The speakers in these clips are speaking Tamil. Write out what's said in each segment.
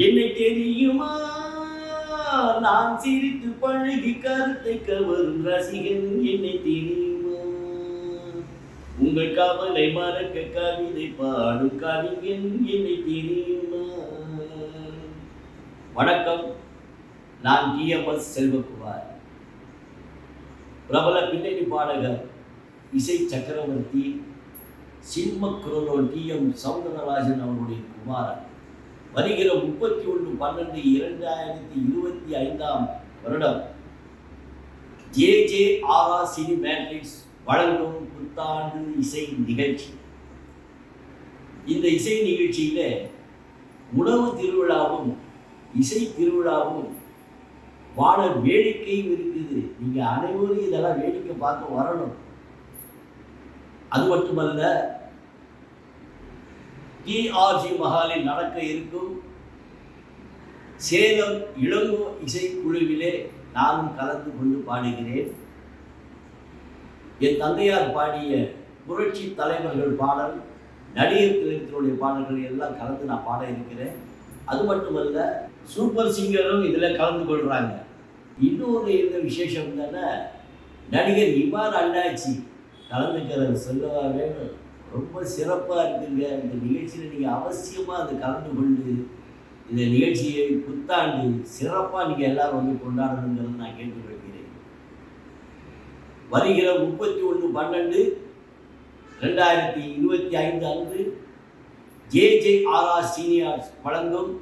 என்னை தெரியுமா, நான் சிரித்து பழகி கருத்தை கவரும் ரசிகன் என்னை தெரியுமா, உங்கள் கவலை மறக்க கவிதை பாடும் கவிஞன் என்னை தெரியுமா. வணக்கம், நான் டிஎம்எஸ் செல்வகுமார். பிரபல பின்னணி பாடகர், இசை சக்கரவர்த்தி, சிம்ம குரலோன் டிஎம் சௌந்தரராஜன் அவருடைய குமாரன். வருகிற 31/12/2025 JJRR சினிமேட்டிக்ஸ் வழங்கும் புத்தாண்டு இசை நிகழ்ச்சி. இந்த இசை நிகழ்ச்சியில உணவு திருவிழாவும் இசை திருவிழாவும் வாழ வேடிக்கையும் இருக்குது. நீங்க அனைவரும் இதெல்லாம் வேடிக்கை பார்க்க வரணும். அது மட்டுமல்ல, டிஆர்ஜி மஹாலில் நடக்க இருக்கும் சேலம் இளங்கோ இசைக்குழுவிலே நானும் கலந்து கொண்டு பாடுகிறேன். என் தந்தையார் பாடிய புரட்சி தலைவர்கள் பாடல், நடிகர் திலகத்தினுடைய பாடல்கள் எல்லாம் கலந்து நான் பாட இருக்கிறேன். அது மட்டுமல்ல, சூப்பர் சிங்கரும் இதில் கலந்து கொள்கிறாங்க. இன்னொரு இந்த விசேஷம் தானே, நடிகர் இமான் அண்ணாச்சி கலந்துக்கிறது சொல்லவா வேணும். ரொம்ப சிறப்பாக இருக்குங்க. இந்த நிகழ்ச்சியில் நீங்கள் அவசியமாக அதை கலந்து கொண்டு இந்த நிகழ்ச்சியை புத்தாண்டு சிறப்பாக நீங்கள் எல்லாரும் வந்து கொண்டாடணுங்கிறது நான் கேட்டுக்கொள்கிறேன். வருகிற 31/12/2025 அன்று JJRR சீனியர்ஸ் வழங்கும்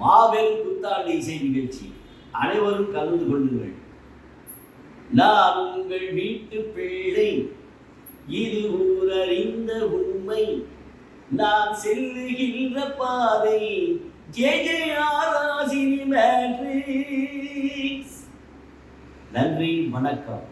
மாபெரும் புத்தாண்டு இசை நிகழ்ச்சி. அனைவரும் கலந்து கொள்ளுங்கள். நான் உங்கள் வீட்டு பிள்ளை, இது ஊரறிந்த உண்மை, நான் செல்லுகின்ற பாதை JJRR சினிமேட்டிக்ஸ். நன்றி, வணக்கம்.